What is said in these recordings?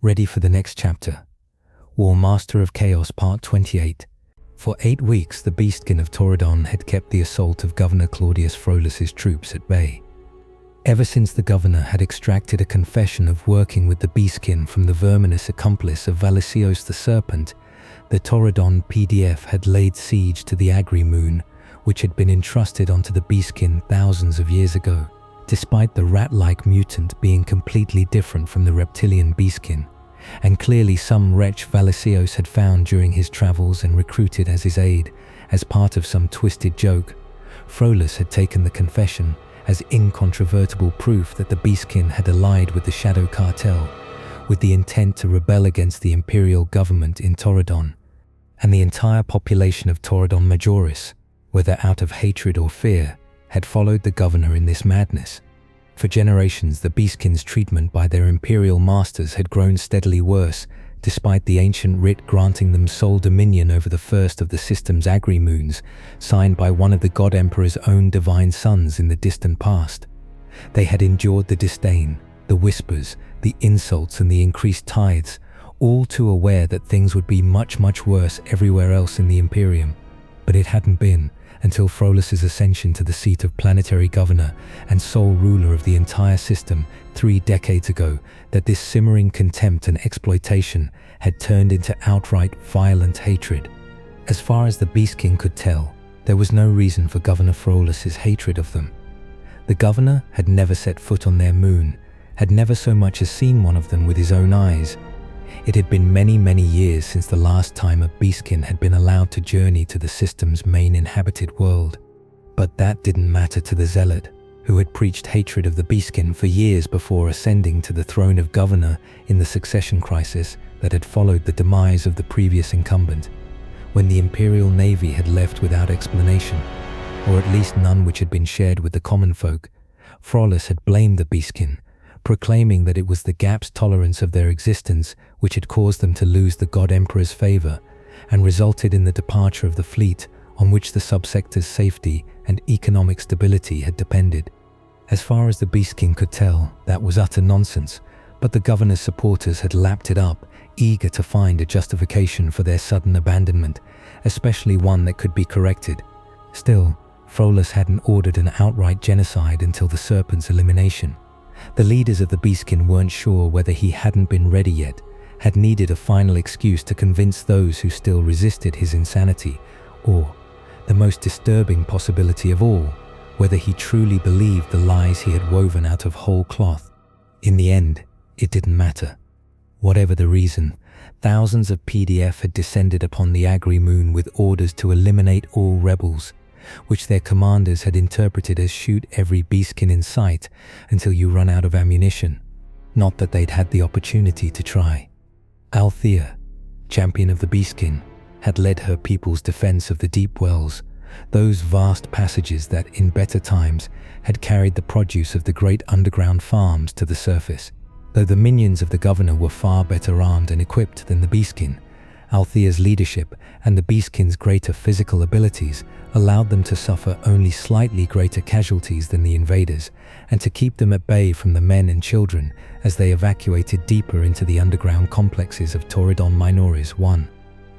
ready for the next chapter. Warmaster of Chaos Part 28. For 8 weeks, the Beastkin of Torredon had kept the assault of Governor Claudius Frollus's troops at bay. Ever since the governor had extracted a confession of working with the Beastkin from the verminous accomplice of Valisios the Serpent, the Torredon PDF had laid siege to the Agri-Moon, which had been entrusted onto the Beastkin thousands of years ago, despite the rat-like mutant being completely different from the reptilian Beastkin, and clearly some wretch Valisios had found during his travels and recruited as his aide, as part of some twisted joke. Frollus had taken the confession as incontrovertible proof that the Beastkin had allied with the Shadow Cartel, with the intent to rebel against the Imperial government in Torredon, and the entire population of Torredon Majoris, whether out of hatred or fear, had followed the governor in this madness. For generations, the Beastkin's treatment by their Imperial masters had grown steadily worse, despite the ancient writ granting them sole dominion over the first of the system's Agri-Moons, signed by one of the God Emperor's own divine sons in the distant past. They had endured the disdain, the whispers, the insults and the increased tithes, all too aware that things would be much, much worse everywhere else in the Imperium. But it hadn't been until Frollus's ascension to the seat of planetary governor and sole ruler of the entire system 3 decades ago that this simmering contempt and exploitation had turned into outright violent hatred. As far as the Beastkin could tell, there was no reason for Governor Frollus's hatred of them. The governor had never set foot on their moon, had never so much as seen one of them with his own eyes. It had been many, many years since the last time a Beastkin had been allowed to journey to the system's main inhabited world. But that didn't matter to the Zealot, who had preached hatred of the Beastkin for years before ascending to the throne of governor in the succession crisis that had followed the demise of the previous incumbent, when the Imperial Navy had left without explanation, or at least none which had been shared with the common folk. Frollus had blamed the Beastkin, proclaiming that it was the Gap's tolerance of their existence which had caused them to lose the God Emperor's favor and resulted in the departure of the fleet on which the subsector's safety and economic stability had depended. As far as the Beastkin could tell, that was utter nonsense, but the governor's supporters had lapped it up, eager to find a justification for their sudden abandonment, especially one that could be corrected. Still, Frollus hadn't ordered an outright genocide until the Serpent's elimination. The leaders of the Beastkin weren't sure whether he hadn't been ready yet, had needed a final excuse to convince those who still resisted his insanity, or, the most disturbing possibility of all, whether he truly believed the lies he had woven out of whole cloth. In the end, it didn't matter. Whatever the reason, thousands of PDF had descended upon the Agri-Moon with orders to eliminate all rebels, which their commanders had interpreted as shoot every Beastkin in sight until you run out of ammunition. Not that they'd had the opportunity to try. Althea, champion of the Beastkin, had led her people's defense of the deep wells, those vast passages that, in better times, had carried the produce of the great underground farms to the surface. Though the minions of the governor were far better armed and equipped than the Beastkin, Althea's leadership and the Beastkin's greater physical abilities allowed them to suffer only slightly greater casualties than the invaders, and to keep them at bay from the men and children as they evacuated deeper into the underground complexes of Torredon Minoris-One.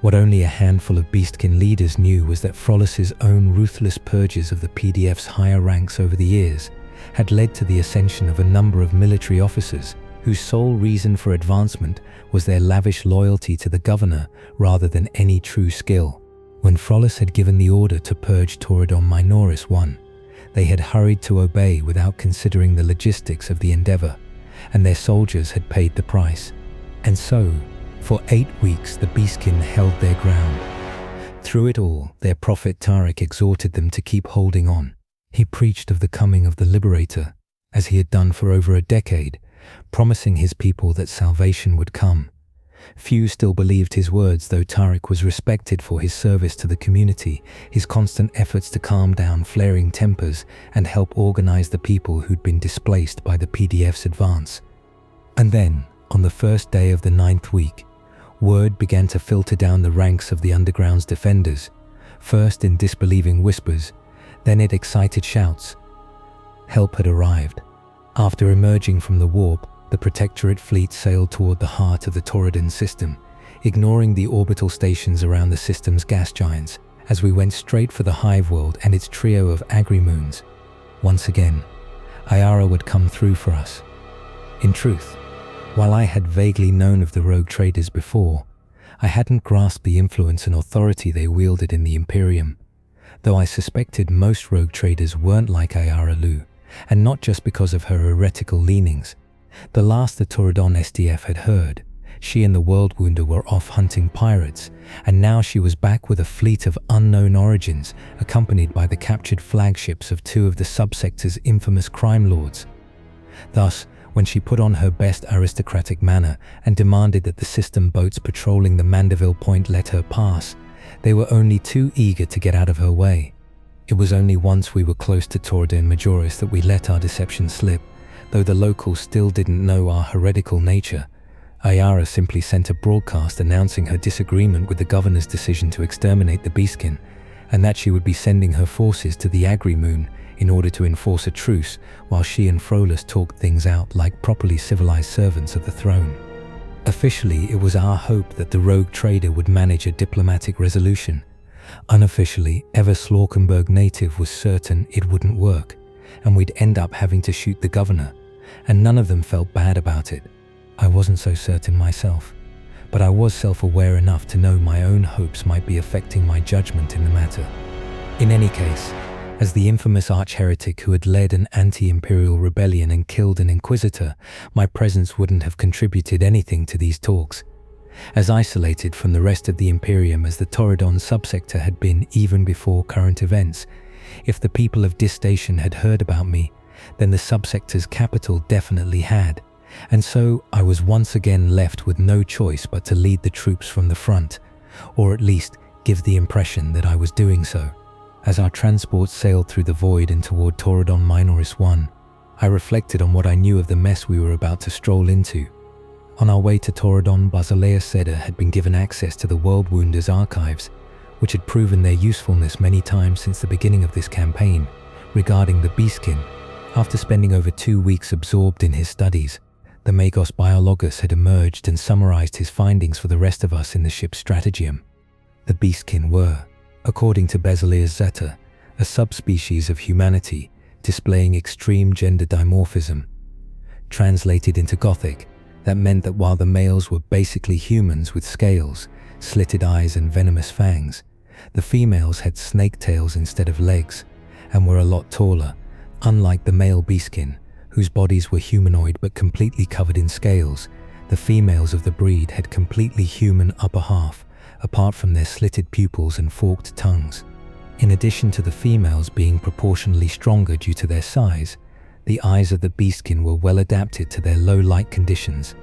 What only a handful of Beastkin leaders knew was that Frollus's own ruthless purges of the PDF's higher ranks over the years had led to the ascension of a number of military officers whose sole reason for advancement was their lavish loyalty to the governor rather than any true skill. When Frollus had given the order to purge Torredon Minoris-One, they had hurried to obey without considering the logistics of the endeavor, and their soldiers had paid the price. And so, for 8 weeks the Beastkin held their ground. Through it all, their prophet Tariq exhorted them to keep holding on. He preached of the coming of the Liberator, as he had done for over a decade, promising his people that salvation would come. Few still believed his words, though Tariq was respected for his service to the community, his constant efforts to calm down flaring tempers and help organize the people who'd been displaced by the PDF's advance. And then, on the first day of the 9th week, word began to filter down the ranks of the underground's defenders, first in disbelieving whispers, then in excited shouts. Help had arrived. After emerging from the warp, The Protectorate fleet sailed toward the heart of the Torredon system, ignoring the orbital stations around the system's gas giants, as we went straight for the Hive World and its trio of agri-moons. Once again, Ayara would come through for us. In truth, while I had vaguely known of the rogue traders before, I hadn't grasped the influence and authority they wielded in the Imperium, though I suspected most rogue traders weren't like Ayara Lu, and not just because of her heretical leanings. The last the Torredon SDF had heard, she and the Worldwounder were off hunting pirates, and now she was back with a fleet of unknown origins, accompanied by the captured flagships of two of the subsector's infamous crime lords. Thus, when she put on her best aristocratic manner and demanded that the system boats patrolling the Mandeville Point let her pass, they were only too eager to get out of her way. It was only once we were close to Torredon Minoris that we let our deception slip, though the locals still didn't know our heretical nature. Ayara simply sent a broadcast announcing her disagreement with the governor's decision to exterminate the Beastkin, and that she would be sending her forces to the Agri-Moon in order to enforce a truce while she and Frollus talked things out like properly civilized servants of the throne. Officially, it was our hope that the rogue trader would manage a diplomatic resolution. Unofficially, Slaukenberg native was certain it wouldn't work, and we'd end up having to shoot the governor, and none of them felt bad about it. I wasn't so certain myself, but I was self-aware enough to know my own hopes might be affecting my judgment in the matter. In any case, as the infamous arch-heretic who had led an anti-imperial rebellion and killed an inquisitor, my presence wouldn't have contributed anything to these talks. As isolated from the rest of the Imperium as the Torredon subsector had been even before current events, if the people of Dis Station had heard about me, then the subsector's capital definitely had. And so I was once again left with no choice but to lead the troops from the front, or at least give the impression that I was doing so. As our transport sailed through the void and toward Torredon Minoris-One, I reflected on what I knew of the mess we were about to stroll into. On our way to Torredon, Basileus Seda had been given access to the Worldwounder's archives, which had proven their usefulness many times since the beginning of this campaign. Regarding the Beastkin, after spending over 2 weeks absorbed in his studies, the Magos Biologus had emerged and summarized his findings for the rest of us in the ship's stratageum. The Beastkin were, according to Basileus Zeta, a subspecies of humanity displaying extreme gender dimorphism. Translated into Gothic, that meant that while the males were basically humans with scales, slitted eyes and venomous fangs, the females had snake tails instead of legs, and were a lot taller, unlike the male Beastkin, whose bodies were humanoid but completely covered in scales. The females of the breed had completely human upper half, apart from their slitted pupils and forked tongues. In addition to the females being proportionally stronger due to their size, the eyes of the Beastkin were well adapted to their low light conditions.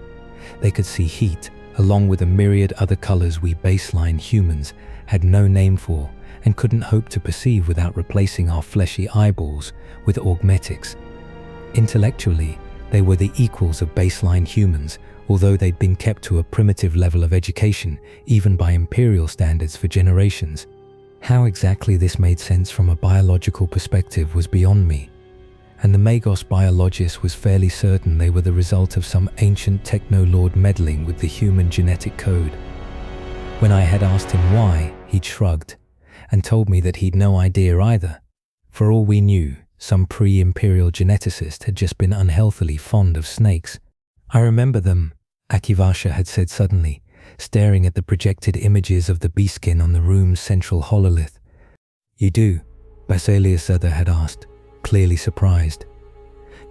They could see heat, along with a myriad other colors we baseline humans had no name for and couldn't hope to perceive without replacing our fleshy eyeballs with augmetics. Intellectually, they were the equals of baseline humans, although they'd been kept to a primitive level of education, even by Imperial standards for generations. How exactly this made sense from a biological perspective was beyond me, and the Magos Biologus was fairly certain they were the result of some ancient techno-lord meddling with the human genetic code. When I had asked him why, he'd shrugged, and told me that he'd no idea either. For all we knew, some pre-Imperial geneticist had just been unhealthily fond of snakes. I remember them, Akivasha had said suddenly, staring at the projected images of the Beastkin on the room's central hololith. You do? Basileus Zeta had asked, clearly surprised.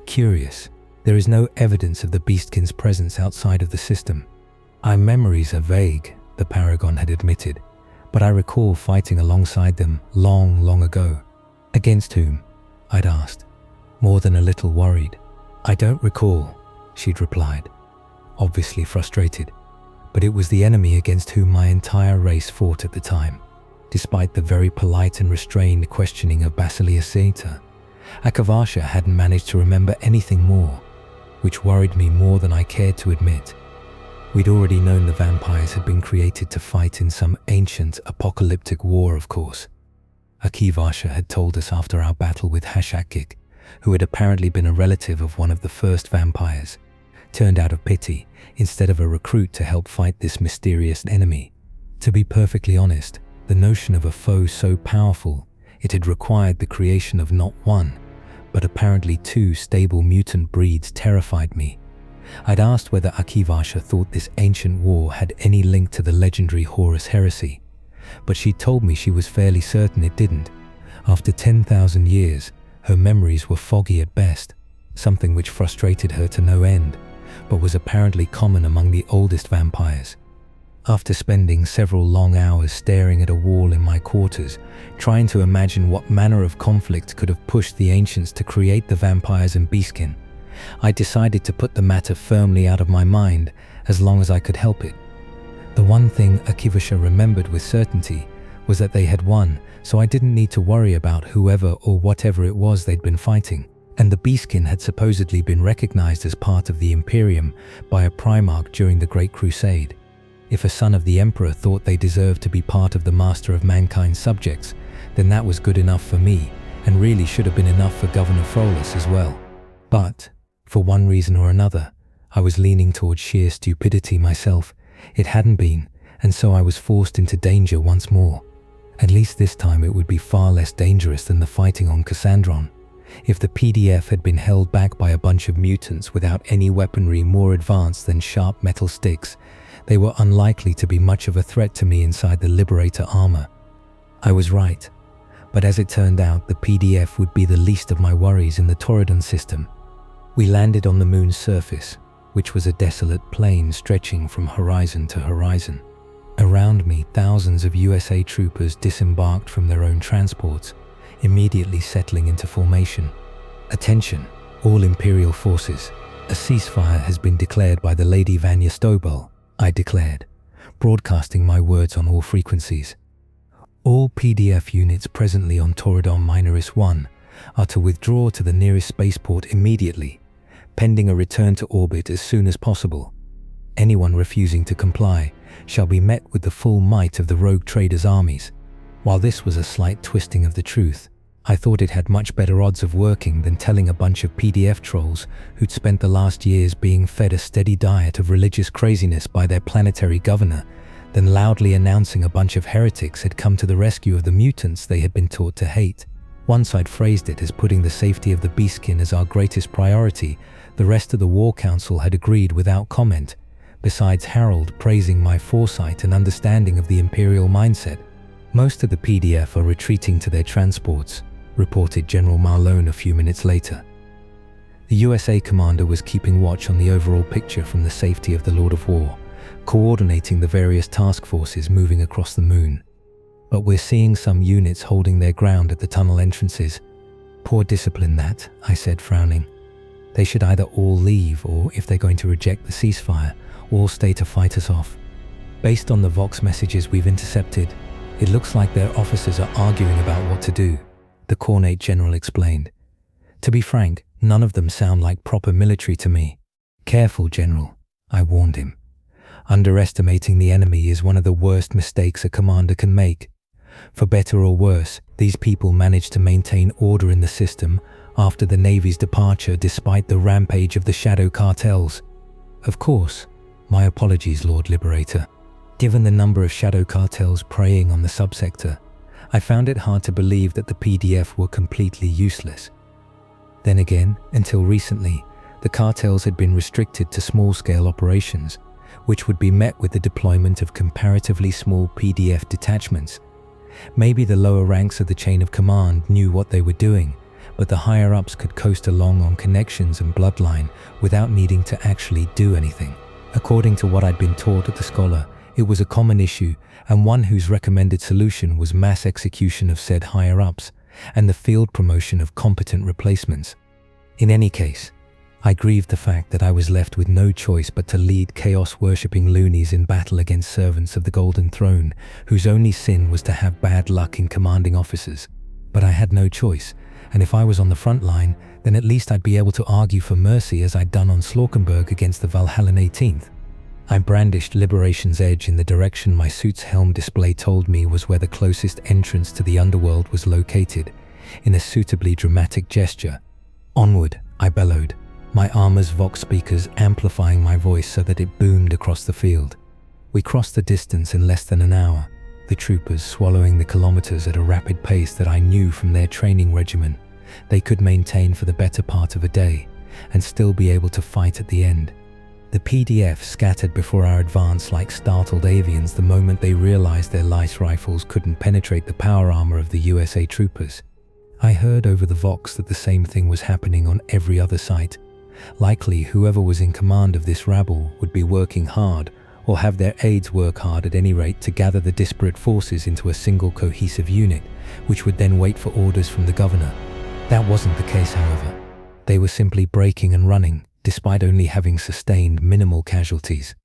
Curious, there is no evidence of the Beastkin's presence outside of the system. Our memories are vague, the Paragon had admitted, but I recall fighting alongside them long ago. Against whom? I'd asked, more than a little worried. I don't recall, she'd replied, obviously frustrated, but it was the enemy against whom my entire race fought at the time. Despite the very polite and restrained questioning of Basileus Zeta, Akivasha hadn't managed to remember anything more, which worried me more than I cared to admit. We'd already known the vampires had been created to fight in some ancient apocalyptic war, of course. Akivasha had told us after our battle with Hashakik, who had apparently been a relative of one of the first vampires. turned out of pity instead of a recruit to help fight this mysterious enemy. To be perfectly honest, the notion of a foe so powerful it had required the creation of not one, but apparently two stable mutant breeds terrified me. I'd asked whether Akivasha thought this ancient war had any link to the legendary Horus heresy, but she told me she was fairly certain it didn't. After 10,000 years, her memories were foggy at best, something which frustrated her to no end, but was apparently common among the oldest vampires. After spending several long hours staring at a wall in my quarters, trying to imagine what manner of conflict could have pushed the ancients to create the vampires and Beastkin, I decided to put the matter firmly out of my mind as long as I could help it. The one thing Akivasha remembered with certainty was that they had won, so I didn't need to worry about whoever or whatever it was they'd been fighting, and the Beastkin had supposedly been recognized as part of the Imperium by a Primarch during the Great Crusade. If a son of the Emperor thought they deserved to be part of the Master of Mankind's subjects, then that was good enough for me, and really should have been enough for Governor Frollus as well. But, for one reason or another, I was leaning towards sheer stupidity myself. It hadn't been, and so I was forced into danger once more. At least this time it would be far less dangerous than the fighting on Cassandron. If the PDF had been held back by a bunch of mutants without any weaponry more advanced than sharp metal sticks, they were unlikely to be much of a threat to me inside the Liberator Armor. I was right, but as it turned out, the PDF would be the least of my worries in the Torredon system. We landed on the moon's surface, which was a desolate plain stretching from horizon to horizon. Around me, thousands of USA troopers disembarked from their own transports, immediately settling into formation. Attention, all Imperial forces. A ceasefire has been declared by the Lady Vanya Stobel, I declared, broadcasting my words on all frequencies. All PDF units presently on Torredon Minoris-One are to withdraw to the nearest spaceport immediately, pending a return to orbit as soon as possible. Anyone refusing to comply shall be met with the full might of the rogue traders' armies. While this was a slight twisting of the truth, I thought it had much better odds of working than telling a bunch of PDF trolls who'd spent the last years being fed a steady diet of religious craziness by their planetary governor than loudly announcing a bunch of heretics had come to the rescue of the mutants they had been taught to hate. Once I'd phrased it as putting the safety of the Beastkin as our greatest priority, the rest of the War Council had agreed without comment, besides Harold praising my foresight and understanding of the Imperial mindset. Most of the PDF are retreating to their transports, reported General Marlone a few minutes later. The USA commander was keeping watch on the overall picture from the safety of the Lord of War, coordinating the various task forces moving across the moon. But we're seeing some units holding their ground at the tunnel entrances. Poor discipline that, I said, frowning. They should either all leave or, if they're going to reject the ceasefire, all stay to fight us off. Based on the Vox messages we've intercepted, it looks like their officers are arguing about what to do, the Cornate General explained. To be frank, none of them sound like proper military to me. Careful, General, I warned him. Underestimating the enemy is one of the worst mistakes a commander can make. For better or worse, these people managed to maintain order in the system after the Navy's departure despite the rampage of the shadow cartels. Of course, my apologies, Lord Liberator. Given the number of shadow cartels preying on the subsector, I found it hard to believe that the PDF were completely useless. Then again, until recently, the cartels had been restricted to small-scale operations, which would be met with the deployment of comparatively small PDF detachments. Maybe the lower ranks of the chain of command knew what they were doing, but the higher-ups could coast along on connections and bloodline without needing to actually do anything. According to what I'd been taught at the Scholar, it was a common issue, and one whose recommended solution was mass execution of said higher-ups and the field promotion of competent replacements. In any case, I grieved the fact that I was left with no choice but to lead chaos-worshipping loonies in battle against servants of the Golden Throne, whose only sin was to have bad luck in commanding officers. But I had no choice, and if I was on the front line, then at least I'd be able to argue for mercy as I'd done on Slaukenberg against the Valhallan 18th. I brandished Liberation's edge in the direction my suit's helm display told me was where the closest entrance to the underworld was located, in a suitably dramatic gesture. "Onward," I bellowed. my armor's vox speakers amplifying my voice so that it boomed across the field. We crossed the distance in less than an hour, the troopers swallowing the kilometers at a rapid pace that I knew from their training regimen they could maintain for the better part of a day and still be able to fight at the end. The PDF scattered before our advance like startled avians the moment they realized their light rifles couldn't penetrate the power armor of the USA troopers. I heard over the Vox that the same thing was happening on every other site. Likely whoever was in command of this rabble would be working hard, or have their aides work hard at any rate, to gather the disparate forces into a single cohesive unit, which would then wait for orders from the governor. That wasn't the case, however. They were simply breaking and running, despite only having sustained minimal casualties.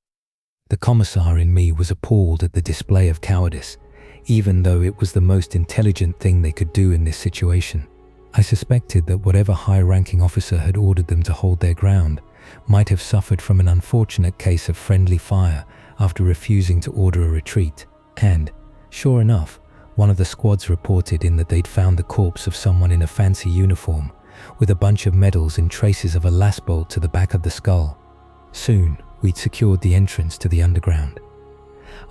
The commissar in me was appalled at the display of cowardice, even though it was the most intelligent thing they could do in this situation. I suspected that whatever high-ranking officer had ordered them to hold their ground might have suffered from an unfortunate case of friendly fire after refusing to order a retreat, and, sure enough, one of the squads reported in that they'd found the corpse of someone in a fancy uniform, with a bunch of medals and traces of a lash bolt to the back of the skull. Soon, we'd secured the entrance to the underground.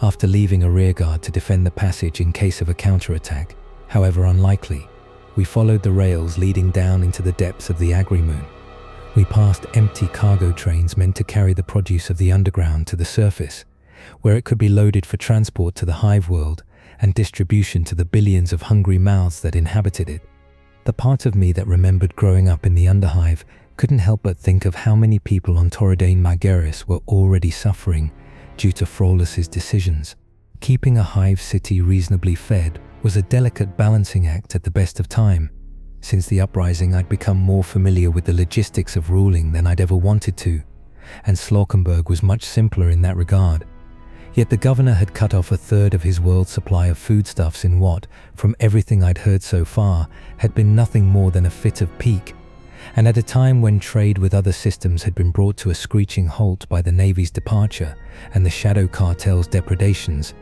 After leaving a rearguard to defend the passage in case of a counterattack, however unlikely, we followed the rails leading down into the depths of the Agri-Moon. We passed empty cargo trains meant to carry the produce of the underground to the surface, where it could be loaded for transport to the hive world and distribution to the billions of hungry mouths that inhabited it. The part of me that remembered growing up in the Underhive couldn't help but think of how many people on Torredon Minoris-One were already suffering due to Frollus's decisions. Keeping a hive city reasonably fed was a delicate balancing act at the best of time. Since the uprising, I'd become more familiar with the logistics of ruling than I'd ever wanted to, and Slaukenberg was much simpler in that regard. Yet the governor had cut off a third of his world's supply of foodstuffs in what, from everything I'd heard so far, had been nothing more than a fit of pique, and at a time when trade with other systems had been brought to a screeching halt by the Navy's departure and the Shadow Cartel's depredations.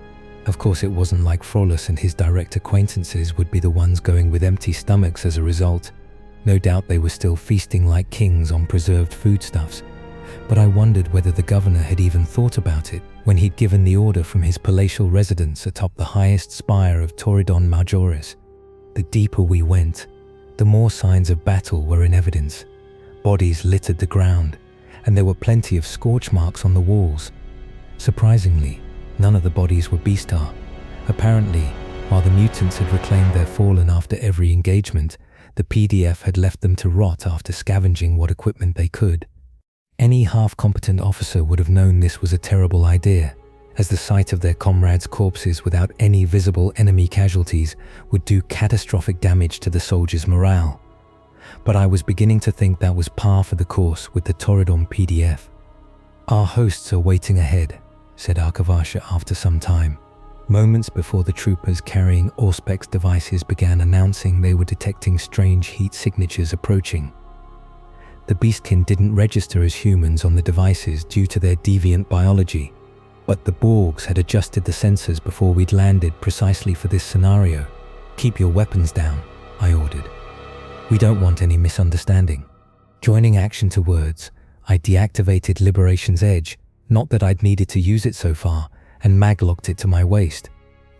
Of course, it wasn't like Frollus and his direct acquaintances would be the ones going with empty stomachs as a result. No doubt they were still feasting like kings on preserved foodstuffs, but I wondered whether the governor had even thought about it when he'd given the order from his palatial residence atop the highest spire of Torredon Minoris-One. The deeper we went, the more signs of battle were in evidence. Bodies littered the ground, and there were plenty of scorch marks on the walls. Surprisingly, none of the bodies were Beastar. Apparently, while the mutants had reclaimed their fallen after every engagement, the PDF had left them to rot after scavenging what equipment they could. Any half-competent officer would have known this was a terrible idea, as the sight of their comrades' corpses without any visible enemy casualties would do catastrophic damage to the soldiers' morale. But I was beginning to think that was par for the course with the Torredon PDF. "Our hosts are waiting ahead," said Arkavasha after some time, moments before the troopers carrying Auspex devices began announcing they were detecting strange heat signatures approaching. The Beastkin didn't register as humans on the devices due to their deviant biology, but the Borgs had adjusted the sensors before we'd landed precisely for this scenario. "Keep your weapons down," I ordered. "We don't want any misunderstanding." Joining action to words, I deactivated Liberation's Edge, not that I'd needed to use it so far, and maglocked it to my waist.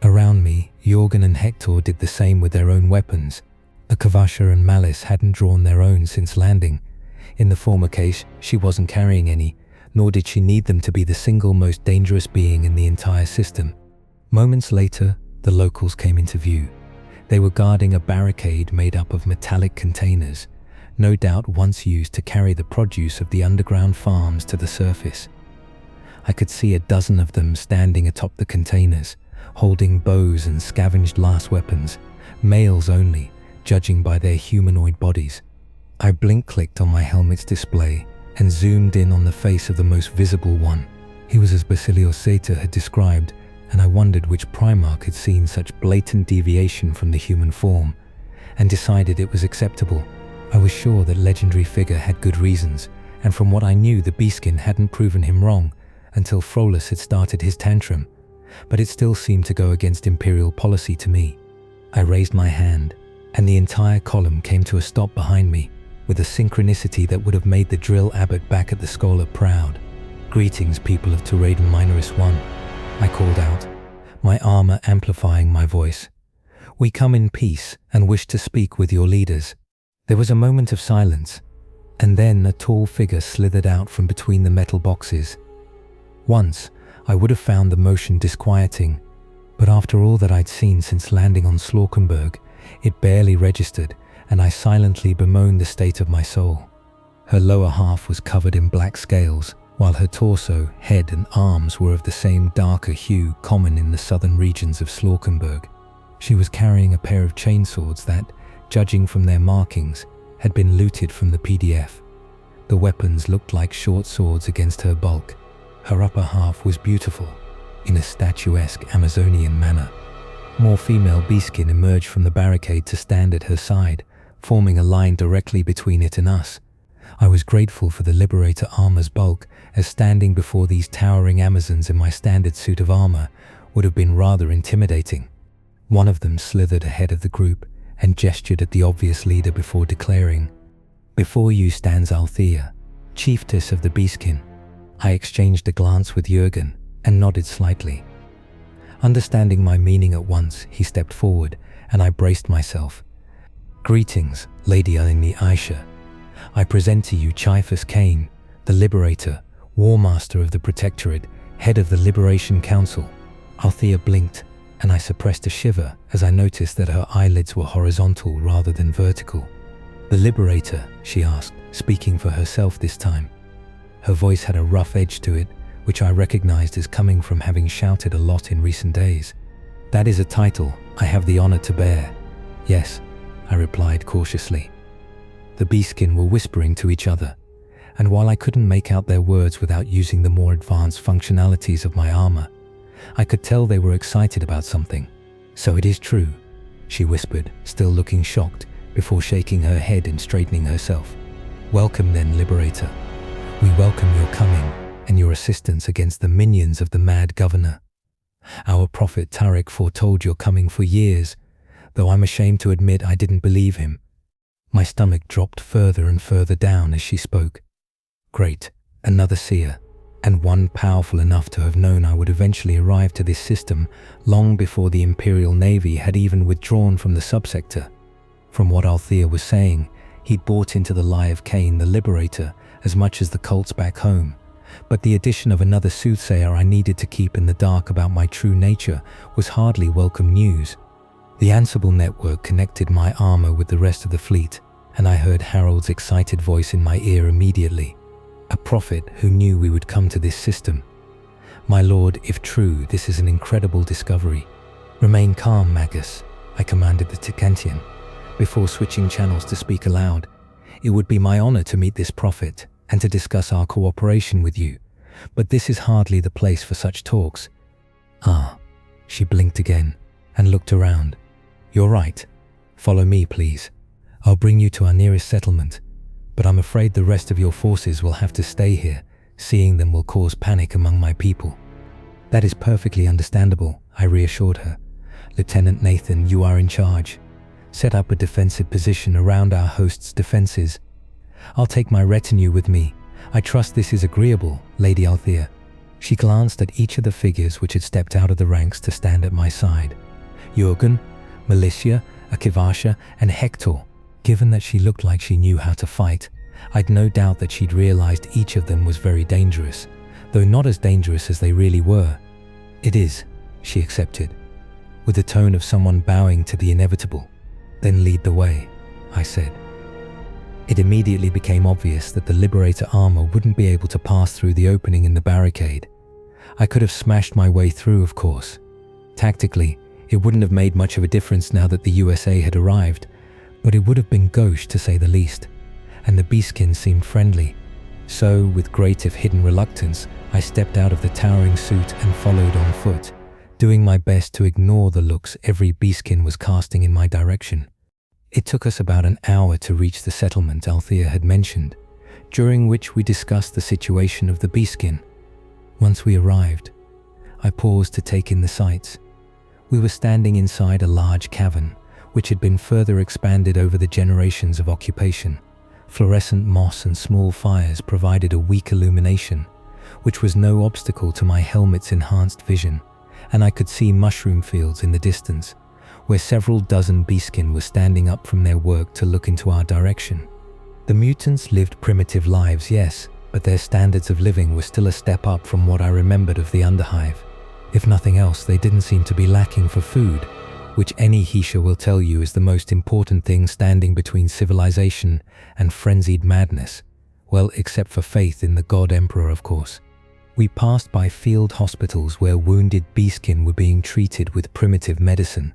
Around me, Jorgen and Hector did the same with their own weapons. Akavasha and Malice hadn't drawn their own since landing. In the former case, she wasn't carrying any, nor did she need them to be the single most dangerous being in the entire system. Moments later, the locals came into view. They were guarding a barricade made up of metallic containers, no doubt once used to carry the produce of the underground farms to the surface. I could see a dozen of them standing atop the containers, holding bows and scavenged last weapons, males only, judging by their humanoid bodies. I blink-clicked on my helmet's display and zoomed in on the face of the most visible one. He was as Basilios Zeta had described, and I wondered which Primarch had seen such blatant deviation from the human form, and decided it was acceptable. I was sure that legendary figure had good reasons, and from what I knew, the Beastkin hadn't proven him wrong until Frollus had started his tantrum, but it still seemed to go against Imperial policy to me. I raised my hand, and the entire column came to a stop behind me. with a synchronicity that would have made the drill abbot back at the scholar proud. "Greetings, people of Torredon Minoris-One," I called out, my armor amplifying my voice. "We come in peace and wish to speak with your leaders." There was a moment of silence, and then a tall figure slithered out from between the metal boxes. Once, I would have found the motion disquieting, but after all that I'd seen since landing on Slaukenberg, it barely registered, and I silently bemoaned the state of my soul. Her lower half was covered in black scales, while her torso, head and arms were of the same darker hue common in the southern regions of Slaukenberg. She was carrying a pair of chainswords that, judging from their markings, had been looted from the PDF. The weapons looked like short swords against her bulk. Her upper half was beautiful, in a statuesque Amazonian manner. More female Beastkin emerged from the barricade to stand at her side, forming a line directly between it and us. I was grateful for the Liberator Armor's bulk, as standing before these towering Amazons in my standard suit of armor would have been rather intimidating. One of them slithered ahead of the group and gestured at the obvious leader before declaring, "Before you stands Althea, chieftess of the Beastkin." I exchanged a glance with Jurgen and nodded slightly. Understanding my meaning at once, he stepped forward and I braced myself. "Greetings, Lady Alini Aisha. I present to you Ciaphas Cain, the Liberator, Warmaster of the Protectorate, head of the Liberation Council." Althea blinked, and I suppressed a shiver as I noticed that her eyelids were horizontal rather than vertical. "The Liberator?" she asked, speaking for herself this time. Her voice had a rough edge to it, which I recognized as coming from having shouted a lot in recent days. "That is a title I have the honor to bear." "Yes," I replied cautiously. The Beastkin were whispering to each other, and while I couldn't make out their words without using the more advanced functionalities of my armor, I could tell they were excited about something. "So it is true," she whispered, still looking shocked, before shaking her head and straightening herself. "Welcome then, Liberator. We welcome your coming and your assistance against the minions of the mad governor. Our prophet Tariq foretold your coming for years, though I'm ashamed to admit I didn't believe him." My stomach dropped further and further down as she spoke. Great, another seer, and one powerful enough to have known I would eventually arrive to this system long before the Imperial Navy had even withdrawn from the subsector. From what Althea was saying, he'd bought into the lie of Cain the Liberator as much as the cults back home, but the addition of another soothsayer I needed to keep in the dark about my true nature was hardly welcome news. The Ansible network connected my armor with the rest of the fleet, and I heard Harold's excited voice in my ear immediately. A prophet who knew we would come to this system. "My lord, if true, this is an incredible discovery. Remain calm, Magus," I commanded the Ticantian, before switching channels to speak aloud. "It would be my honor to meet this prophet and to discuss our cooperation with you, but this is hardly the place for such talks." "Ah," she blinked again and looked around. "You're right. Follow me, please. I'll bring you to our nearest settlement, but I'm afraid the rest of your forces will have to stay here. Seeing them will cause panic among my people." "That is perfectly understandable," I reassured her. "Lieutenant Nathan, you are in charge. Set up a defensive position around our host's defenses. I'll take my retinue with me. I trust this is agreeable, Lady Althea." She glanced at each of the figures which had stepped out of the ranks to stand at my side. Jurgen, Militia, Akivasha, and Hector. Given that she looked like she knew how to fight, I'd no doubt that she'd realized each of them was very dangerous, though not as dangerous as they really were. "It is," she accepted, with the tone of someone bowing to the inevitable. "Then lead the way," I said. It immediately became obvious that the Liberator Armor wouldn't be able to pass through the opening in the barricade. I could have smashed my way through, of course. Tactically, it wouldn't have made much of a difference now that the USA had arrived, but it would have been gauche to say the least, and the Beastkin seemed friendly. So, with great if hidden reluctance, I stepped out of the towering suit and followed on foot, doing my best to ignore the looks every Beastkin was casting in my direction. It took us about an hour to reach the settlement Althea had mentioned, during which we discussed the situation of the Beastkin. Once we arrived, I paused to take in the sights. We were standing inside a large cavern, which had been further expanded over the generations of occupation. Fluorescent moss and small fires provided a weak illumination, which was no obstacle to my helmet's enhanced vision, and I could see mushroom fields in the distance, where several dozen Beastkin were standing up from their work to look into our direction. The mutants lived primitive lives, yes, but their standards of living were still a step up from what I remembered of the Underhive. If nothing else, they didn't seem to be lacking for food, which any Hisha will tell you is the most important thing standing between civilization and frenzied madness. Well, except for faith in the God Emperor, of course. We passed by field hospitals where wounded Beastkin were being treated with primitive medicine.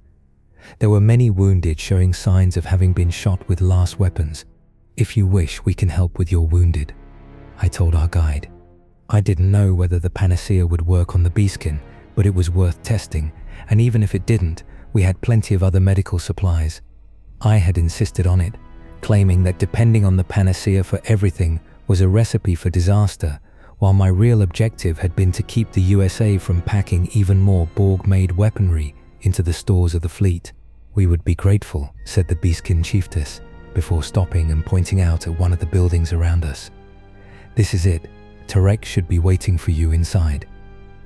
There were many wounded showing signs of having been shot with last weapons. "If you wish, we can help with your wounded," I told our guide. I didn't know whether the panacea would work on the Beastkin, but it was worth testing, and even if it didn't, we had plenty of other medical supplies. I had insisted on it, claiming that depending on the panacea for everything was a recipe for disaster, while my real objective had been to keep the USA from packing even more Borg-made weaponry into the stores of the fleet. "We would be grateful," said the Beastkin chieftess, before stopping and pointing out at one of the buildings around us. "This is it. Tarek should be waiting for you inside."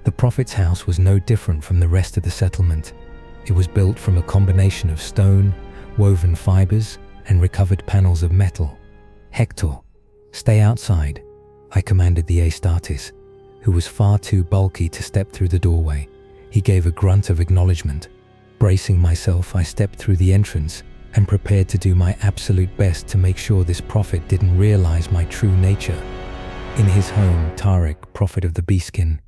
The Prophet's house was no different from the rest of the settlement. It was built from a combination of stone, woven fibers, and recovered panels of metal. "Hector, stay outside," I commanded the Astartes, who was far too bulky to step through the doorway. He gave a grunt of acknowledgement. Bracing myself, I stepped through the entrance and prepared to do my absolute best to make sure this prophet didn't realize my true nature. In his home, Tarek, prophet of the Beastkin,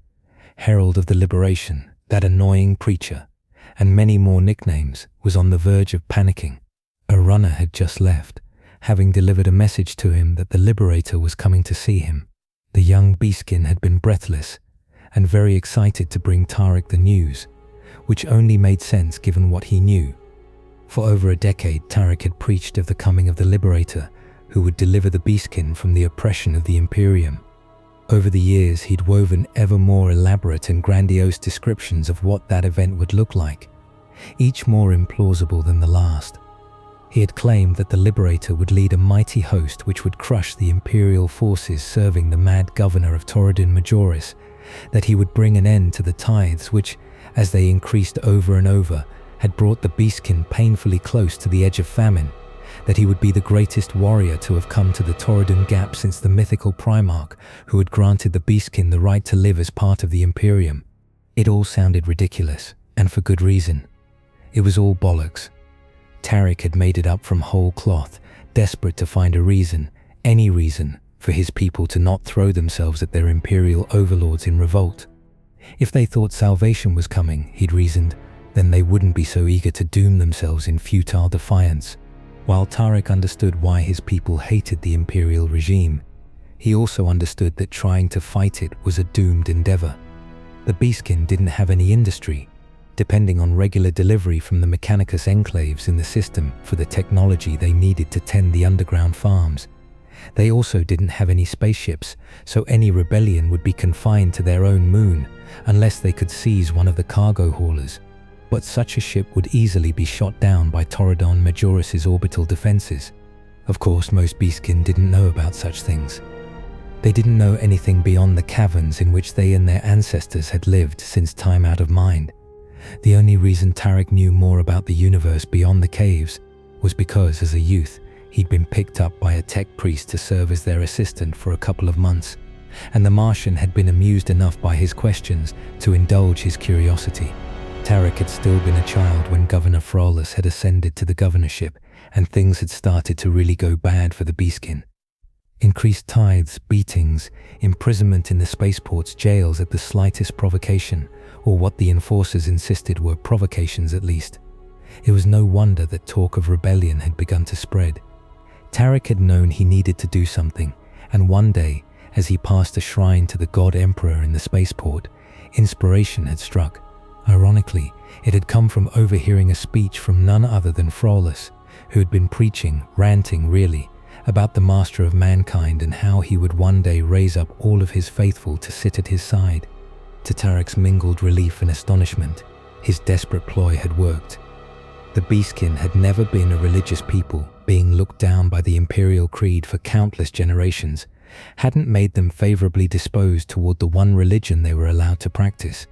herald of the liberation, that annoying preacher, and many more nicknames, was on the verge of panicking. A runner had just left, having delivered a message to him that the Liberator was coming to see him. The young Beastkin had been breathless and very excited to bring Tarek the news, which only made sense given what he knew. For over a decade, Tarek had preached of the coming of the Liberator, who would deliver the Beastkin from the oppression of the Imperium. Over the years, he'd woven ever more elaborate and grandiose descriptions of what that event would look like, each more implausible than the last. He had claimed that the Liberator would lead a mighty host which would crush the Imperial forces serving the mad governor of Torredon Minoris, that he would bring an end to the tithes which, as they increased over and over, had brought the Beastkin painfully close to the edge of famine, that he would be the greatest warrior to have come to the Torredon Gap since the mythical Primarch, who had granted the Beastkin the right to live as part of the Imperium. It all sounded ridiculous, and for good reason. It was all bollocks. Tarek had made it up from whole cloth, desperate to find a reason, any reason, for his people to not throw themselves at their Imperial overlords in revolt. If they thought salvation was coming, he'd reasoned, then they wouldn't be so eager to doom themselves in futile defiance. While Tarek understood why his people hated the Imperial regime, he also understood that trying to fight it was a doomed endeavor. The Beastkin didn't have any industry, depending on regular delivery from the Mechanicus enclaves in the system for the technology they needed to tend the underground farms. They also didn't have any spaceships, so any rebellion would be confined to their own moon, unless they could seize one of the cargo haulers. But such a ship would easily be shot down by Torredon Minoris' orbital defenses. Of course, most Beastkin didn't know about such things. They didn't know anything beyond the caverns in which they and their ancestors had lived since time out of mind. The only reason Tarek knew more about the universe beyond the caves was because, as a youth, he'd been picked up by a tech priest to serve as their assistant for a couple of months, and the Martian had been amused enough by his questions to indulge his curiosity. Tarek had still been a child when Governor Frollus had ascended to the governorship, and things had started to really go bad for the Beastkin. Increased tithes, beatings, imprisonment in the spaceport's jails at the slightest provocation, or what the enforcers insisted were provocations at least. It was no wonder that talk of rebellion had begun to spread. Tarek had known he needed to do something, and one day, as he passed a shrine to the God Emperor in the spaceport, inspiration had struck. Ironically, it had come from overhearing a speech from none other than Frollus, who had been preaching, ranting really, about the master of mankind and how he would one day raise up all of his faithful to sit at his side. To Tarek's mingled relief and astonishment, his desperate ploy had worked. The Beastkin had never been a religious people, being looked down by the Imperial creed for countless generations, hadn't made them favorably disposed toward the one religion they were allowed to practice.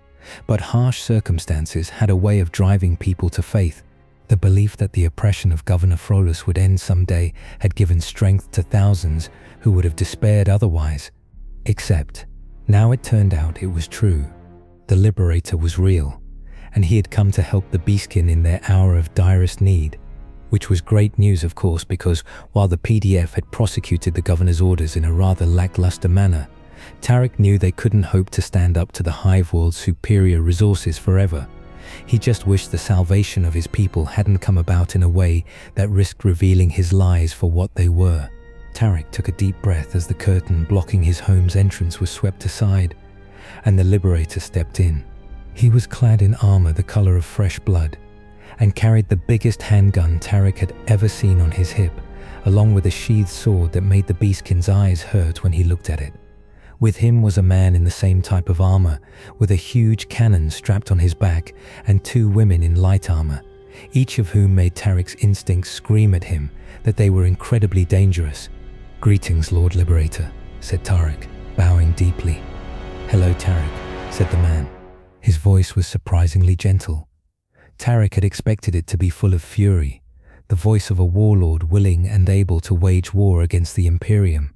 But harsh circumstances had a way of driving people to faith. The belief that the oppression of Governor Frollus would end someday had given strength to thousands who would have despaired otherwise. Except, now it turned out it was true. The Liberator was real, and he had come to help the Beastkin in their hour of direst need. Which was great news, of course, because while the PDF had prosecuted the governor's orders in a rather lackluster manner, Tarek knew they couldn't hope to stand up to the hive world's superior resources forever. He just wished the salvation of his people hadn't come about in a way that risked revealing his lies for what they were. Tarek took a deep breath as the curtain blocking his home's entrance was swept aside, and the Liberator stepped in. He was clad in armor the color of fresh blood, and carried the biggest handgun Tarek had ever seen on his hip, along with a sheathed sword that made the Beastkin's eyes hurt when he looked at it. With him was a man in the same type of armor, with a huge cannon strapped on his back, and two women in light armor, each of whom made Tarek's instincts scream at him that they were incredibly dangerous. "Greetings, Lord Liberator," said Tarek, bowing deeply. "Hello, Tarek," said the man. His voice was surprisingly gentle. Tarek had expected it to be full of fury, the voice of a warlord willing and able to wage war against the Imperium.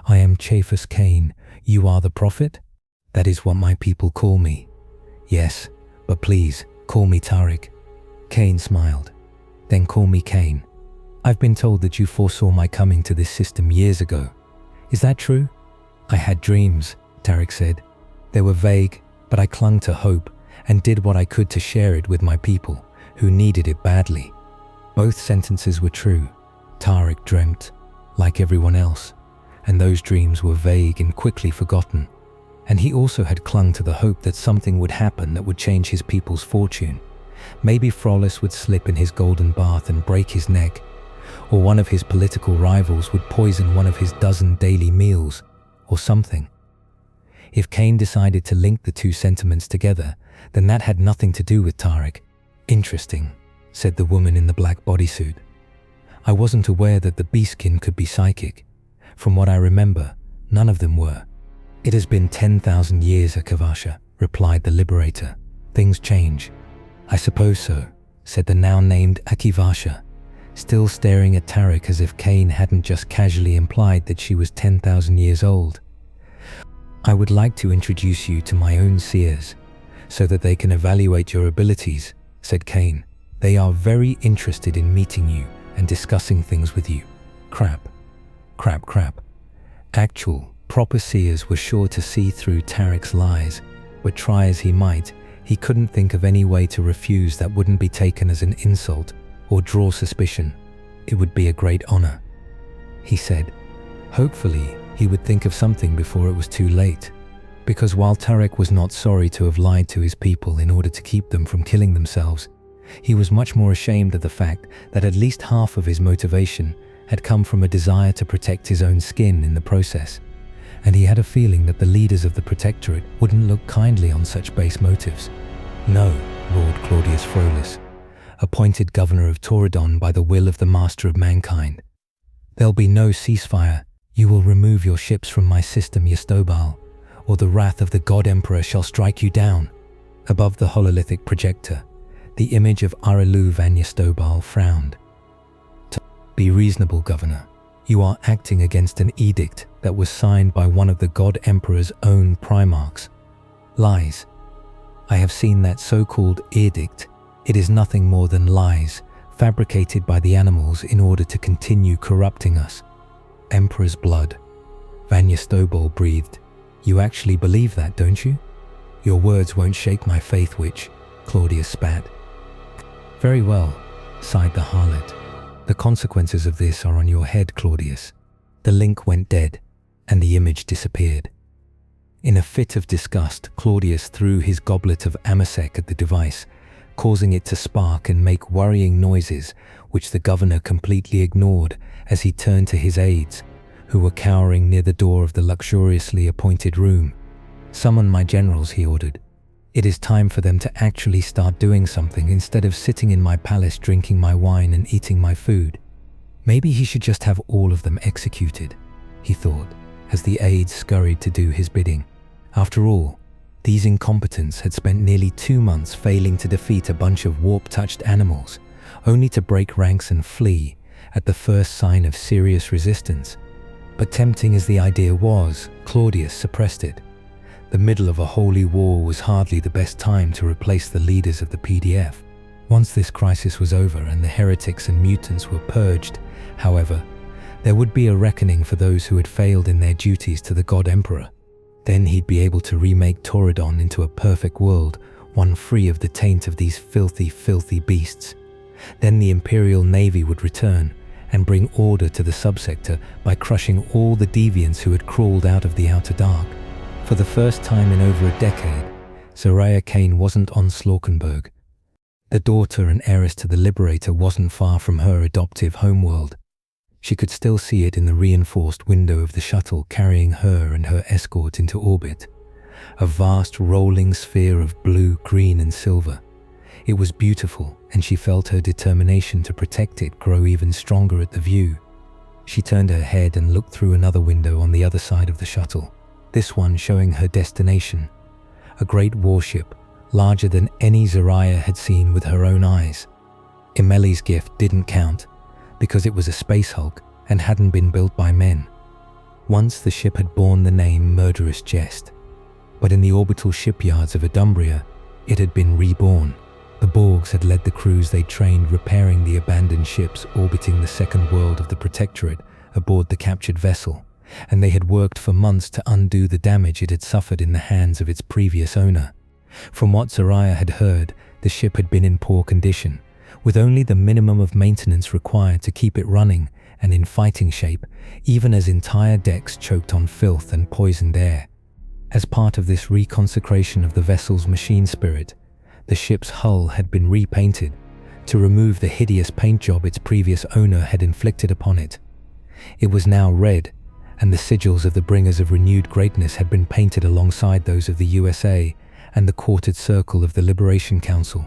"I am Ciaphas Cain. You are the prophet?" "That is what my people call me." "Yes, but please, call me Tarek." Cain smiled. "Then call me Cain. I've been told that you foresaw my coming to this system years ago. Is that true?" "I had dreams," Tarek said. "They were vague, but I clung to hope and did what I could to share it with my people, who needed it badly." Both sentences were true. Tarek dreamt, like everyone else, and those dreams were vague and quickly forgotten. And he also had clung to the hope that something would happen that would change his people's fortune. Maybe Frollus would slip in his golden bath and break his neck, or one of his political rivals would poison one of his dozen daily meals, or something. If Cain decided to link the two sentiments together, then that had nothing to do with Tarek. "Interesting," said the woman in the black bodysuit. "I wasn't aware that the Beastkin could be psychic. From what I remember, none of them were." "It has been 10,000 years, Akavasha," replied the Liberator. "Things change." "I suppose so," said the now-named Akivasha, still staring at Tarek as if Cain hadn't just casually implied that she was 10,000 years old. "I would like to introduce you to my own seers, so that they can evaluate your abilities," said Cain. "They are very interested in meeting you and discussing things with you." Crap. Actual, proper seers were sure to see through Tarek's lies, but try as he might, he couldn't think of any way to refuse that wouldn't be taken as an insult or draw suspicion. "It would be a great honor," he said. Hopefully, he would think of something before it was too late. Because while Tarek was not sorry to have lied to his people in order to keep them from killing themselves, he was much more ashamed of the fact that at least half of his motivation had come from a desire to protect his own skin in the process, and he had a feeling that the leaders of the Protectorate wouldn't look kindly on such base motives. "No, Lord Claudius Frollus, appointed Governor of Torredon by the will of the Master of Mankind. There'll be no ceasefire. You will remove your ships from my system, Yastobal, or the wrath of the God Emperor shall strike you down." Above the hololithic projector, the image of Arelu van Yastobal frowned. "Be reasonable, Governor. You are acting against an edict that was signed by one of the God Emperor's own Primarchs." "Lies. I have seen that so-called edict. It is nothing more than lies, fabricated by the animals in order to continue corrupting us." "Emperor's blood," Van Yastobal breathed. "You actually believe that, don't you?" "Your words won't shake my faith, witch," Claudius spat. "Very well," sighed the harlot. "The consequences of this are on your head, Claudius." The link went dead, and the image disappeared. In a fit of disgust, Claudius threw his goblet of amasec at the device, causing it to spark and make worrying noises, which the governor completely ignored as he turned to his aides, who were cowering near the door of the luxuriously appointed room. "Summon my generals," he ordered. "It is time for them to actually start doing something instead of sitting in my palace drinking my wine and eating my food." Maybe he should just have all of them executed, he thought, as the aides scurried to do his bidding. After all, these incompetents had spent nearly 2 months failing to defeat a bunch of warp-touched animals, only to break ranks and flee at the first sign of serious resistance. But tempting as the idea was, Claudius suppressed it. The middle of a holy war was hardly the best time to replace the leaders of the PDF. Once this crisis was over and the heretics and mutants were purged, however, there would be a reckoning for those who had failed in their duties to the God Emperor. Then he'd be able to remake Torredon into a perfect world, one free of the taint of these filthy, filthy beasts. Then the Imperial Navy would return and bring order to the subsector by crushing all the deviants who had crawled out of the Outer Dark. For the first time in over a decade, Zerayah Cain wasn't on Slaukenberg. The daughter and heiress to the Liberator wasn't far from her adoptive homeworld. She could still see it in the reinforced window of the shuttle carrying her and her escort into orbit. A vast rolling sphere of blue, green and silver. It was beautiful, and she felt her determination to protect it grow even stronger at the view. She turned her head and looked through another window on the other side of the shuttle, this one showing her destination. A great warship, larger than any Zerayah had seen with her own eyes. Emeli's gift didn't count, because it was a space hulk and hadn't been built by men. Once the ship had borne the name Murderous Jest, but in the orbital shipyards of Adumbria, it had been reborn. The Borgs had led the crews they trained repairing the abandoned ships orbiting the second world of the Protectorate aboard the captured vessel, and they had worked for months to undo the damage it had suffered in the hands of its previous owner. From what Zerayah had heard, the ship had been in poor condition, with only the minimum of maintenance required to keep it running and in fighting shape, even as entire decks choked on filth and poisoned air. As part of this reconsecration of the vessel's machine spirit, the ship's hull had been repainted to remove the hideous paint job its previous owner had inflicted upon it. It was now red, and the sigils of the bringers of renewed greatness had been painted alongside those of the USA and the quartered circle of the Liberation Council.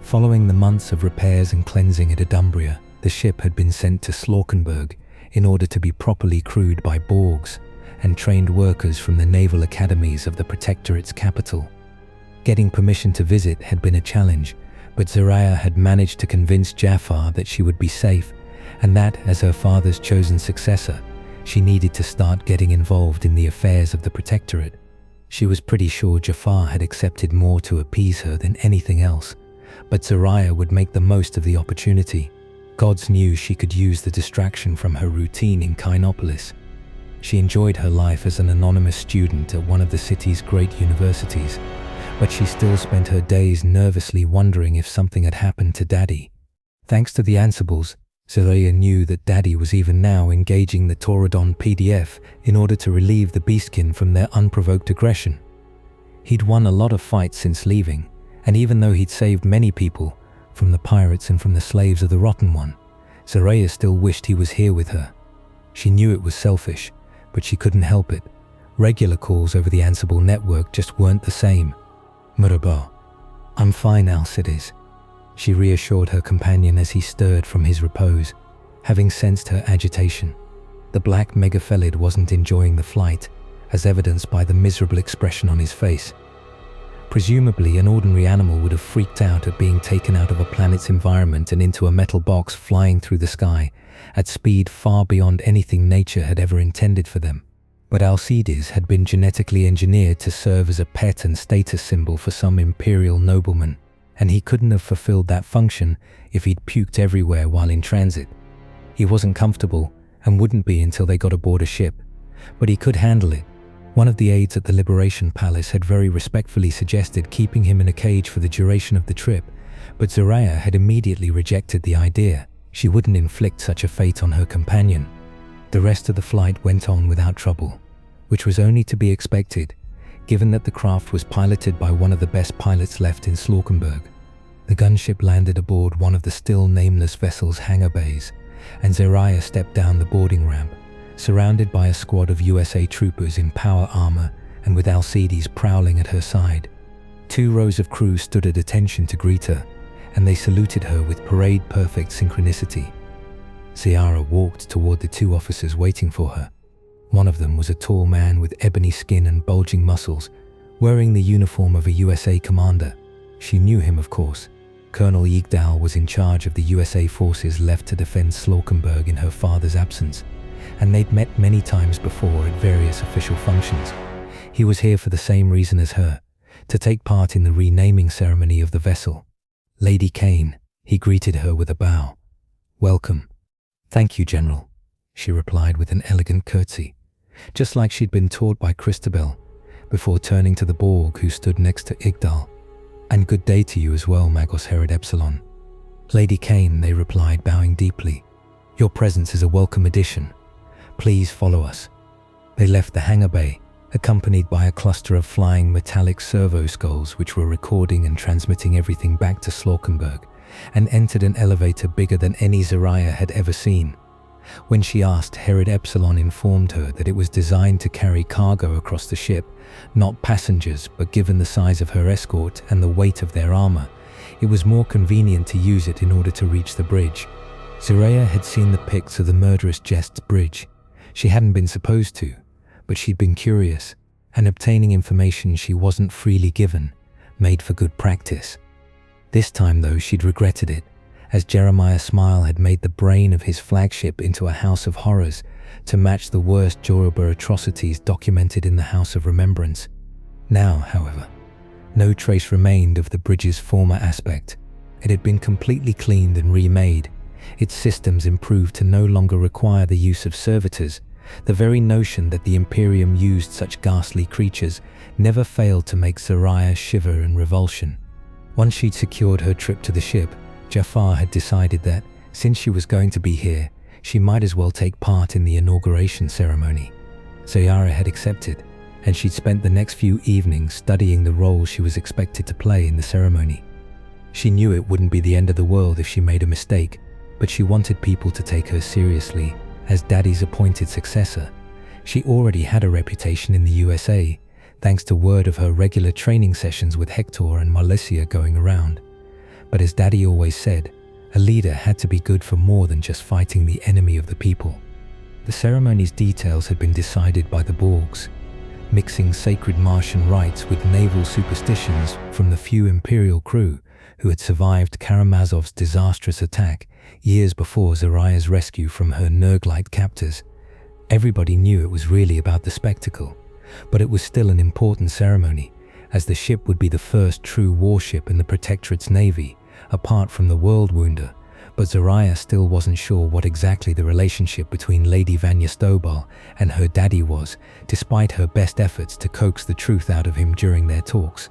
Following the months of repairs and cleansing at Adumbria, the ship had been sent to Slaukenberg in order to be properly crewed by Borgs and trained workers from the naval academies of the Protectorate's capital. Getting permission to visit had been a challenge, but Zerayah had managed to convince Jaffar that she would be safe, and that, as her father's chosen successor, she needed to start getting involved in the affairs of the Protectorate. She was pretty sure Jaffar had accepted more to appease her than anything else, but Zerayah would make the most of the opportunity. Gods knew she could use the distraction from her routine in Kainopolis. She enjoyed her life as an anonymous student at one of the city's great universities, but she still spent her days nervously wondering if something had happened to Daddy. Thanks to the Ansibles, Zerayah knew that Daddy was even now engaging the Torredon PDF in order to relieve the Beastkin from their unprovoked aggression. He'd won a lot of fights since leaving, and even though he'd saved many people, from the pirates and from the slaves of the Rotten One, Zerayah still wished he was here with her. She knew it was selfish, but she couldn't help it. Regular calls over the Ansible network just weren't the same. Murabah. I'm fine, Alcides, she reassured her companion as he stirred from his repose, having sensed her agitation. The black megaphelid wasn't enjoying the flight, as evidenced by the miserable expression on his face. Presumably, an ordinary animal would have freaked out at being taken out of a planet's environment and into a metal box flying through the sky at speed far beyond anything nature had ever intended for them. But Alcides had been genetically engineered to serve as a pet and status symbol for some Imperial nobleman, and he couldn't have fulfilled that function if he'd puked everywhere while in transit. He wasn't comfortable and wouldn't be until they got aboard a ship, but he could handle it. One of the aides at the Liberation Palace had very respectfully suggested keeping him in a cage for the duration of the trip, but Zerayah had immediately rejected the idea. She wouldn't inflict such a fate on her companion. The rest of the flight went on without trouble, which was only to be expected, given that the craft was piloted by one of the best pilots left in Slaukenberg. The gunship landed aboard one of the still nameless vessel's hangar bays, and Zerayah stepped down the boarding ramp, surrounded by a squad of USA troopers in power armor and with Alcides prowling at her side. 2 rows of crew stood at attention to greet her, and they saluted her with parade-perfect synchronicity. Zerayah walked toward the two officers waiting for her. One of them was a tall man with ebony skin and bulging muscles, wearing the uniform of a USA commander. She knew him, of course. Colonel Yigdal was in charge of the USA forces left to defend Slaukenberg in her father's absence, and they'd met many times before at various official functions. He was here for the same reason as her, to take part in the renaming ceremony of the vessel. Lady Cain, he greeted her with a bow. "Welcome." "Thank you, General," she replied with an elegant curtsy, just like she'd been taught by Christabel, before turning to the Borg who stood next to Igdal. "And good day to you as well, Magos Herod Epsilon." "Lady Cain," they replied, bowing deeply. "Your presence is a welcome addition. Please follow us." They left the hangar bay, accompanied by a cluster of flying metallic servo skulls which were recording and transmitting everything back to Slaukenberg, and entered an elevator bigger than any Zerayah had ever seen. When she asked, Herod Epsilon informed her that it was designed to carry cargo across the ship, not passengers, but given the size of her escort and the weight of their armor, it was more convenient to use it in order to reach the bridge. Zerayah had seen the pics of the murderous Jest's bridge. She hadn't been supposed to, but she'd been curious, and obtaining information she wasn't freely given made for good practice. This time, though, she'd regretted it, as Jeremiah Smile had made the brain of his flagship into a house of horrors to match the worst Yoruba atrocities documented in the House of Remembrance. Now, however, no trace remained of the bridge's former aspect. It had been completely cleaned and remade, its systems improved to no longer require the use of servitors. The very notion that the Imperium used such ghastly creatures never failed to make Zerayah shiver in revulsion. Once she'd secured her trip to the ship, Jafar had decided that, since she was going to be here, she might as well take part in the inauguration ceremony. Zerayah had accepted, and she'd spent the next few evenings studying the role she was expected to play in the ceremony. She knew it wouldn't be the end of the world if she made a mistake, but she wanted people to take her seriously. As Daddy's appointed successor, she already had a reputation in the USA, thanks to word of her regular training sessions with Hector and Marlicia going around. But as Daddy always said, a leader had to be good for more than just fighting the enemy of the people. The ceremony's details had been decided by the Borgs, mixing sacred Martian rites with naval superstitions from the few Imperial crew who had survived Karamazov's disastrous attack years before Zerayah's rescue from her Nurglite captors. Everybody knew it was really about the spectacle, but it was still an important ceremony, as the ship would be the first true warship in the Protectorate's navy, apart from the World Wounder. But Zerayah still wasn't sure what exactly the relationship between Lady Vanya Stobal and her daddy was, despite her best efforts to coax the truth out of him during their talks.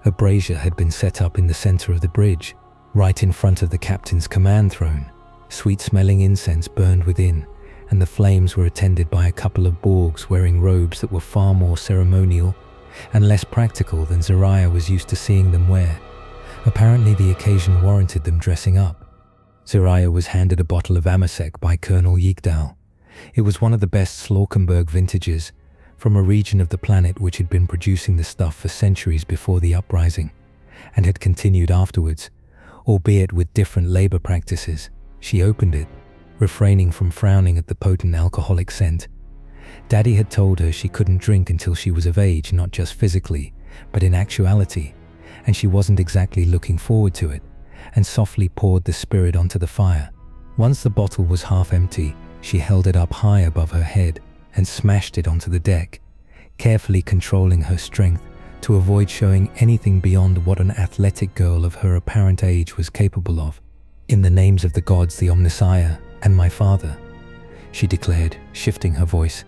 A brazier had been set up in the center of the bridge, right in front of the captain's command throne. Sweet-smelling incense burned within, and the flames were attended by a couple of Borgs wearing robes that were far more ceremonial and less practical than Zerayah was used to seeing them wear. Apparently the occasion warranted them dressing up. Zerayah was handed a bottle of Amasek by Colonel Yigdal. It was one of the best Slaukenberg vintages, from a region of the planet which had been producing the stuff for centuries before the uprising, and had continued afterwards, albeit with different labor practices. She opened it, refraining from frowning at the potent alcoholic scent. Daddy had told her she couldn't drink until she was of age, not just physically, but in actuality, and she wasn't exactly looking forward to it, and softly poured the spirit onto the fire. Once the bottle was half empty, she held it up high above her head and smashed it onto the deck, carefully controlling her strength to avoid showing anything beyond what an athletic girl of her apparent age was capable of. "In the names of the gods, the Omnissiah, and my father," she declared, shifting her voice,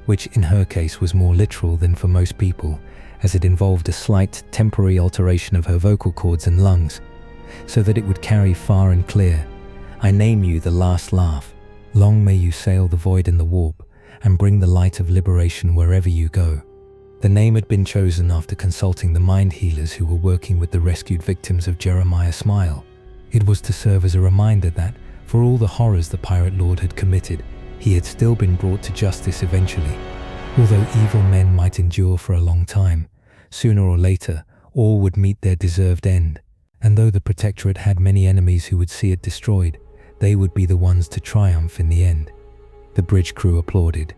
which in her case was more literal than for most people, as it involved a slight temporary alteration of her vocal cords and lungs, so that it would carry far and clear. "I name you the last laugh. Long may you sail the void and the warp, and bring the light of liberation wherever you go." The name had been chosen after consulting the mind healers who were working with the rescued victims of Jeremiah Smile. It was to serve as a reminder that, for all the horrors the Pirate Lord had committed, he had still been brought to justice eventually. Although evil men might endure for a long time, sooner or later all would meet their deserved end. And though the Protectorate had many enemies who would see it destroyed, They would be the ones to triumph in the end. The bridge crew applauded,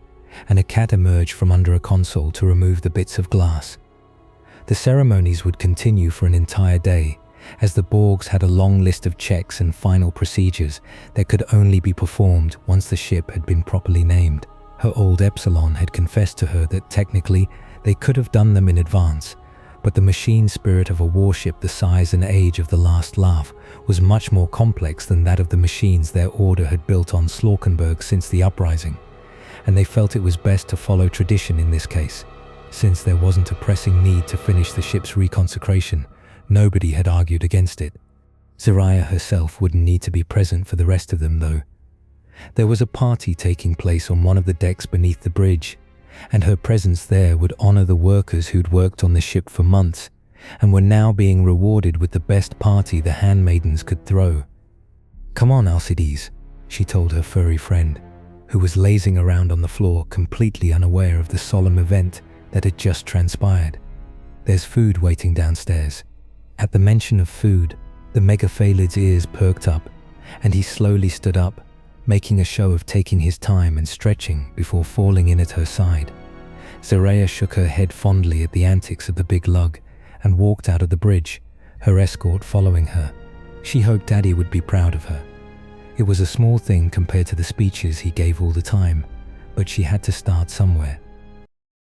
and a cat emerged from under a console to remove the bits of glass. The ceremonies would continue for an entire day, as the Borgs had a long list of checks and final procedures that could only be performed once the ship had been properly named. Her old Epsilon had confessed to her that technically they could have done them in advance, but the machine spirit of a warship the size and age of the last laugh was much more complex than that of the machines their order had built on Slaukenberg since the uprising, and they felt it was best to follow tradition in this case. Since there wasn't a pressing need to finish the ship's reconsecration, nobody had argued against it. Zerayah herself wouldn't need to be present for the rest of them, though. There was a party taking place on one of the decks beneath the bridge, and her presence there would honor the workers who'd worked on the ship for months and were now being rewarded with the best party the handmaidens could throw. "Come on, Alcides," she told her furry friend, who was lazing around on the floor completely unaware of the solemn event that had just transpired. "There's food waiting downstairs." At the mention of food, the megaphalid's ears perked up, and he slowly stood up, making a show of taking his time and stretching before falling in at her side. Zerayah shook her head fondly at the antics of the big lug and walked out of the bridge, her escort following her. She hoped Daddy would be proud of her. It was a small thing compared to the speeches he gave all the time, but she had to start somewhere.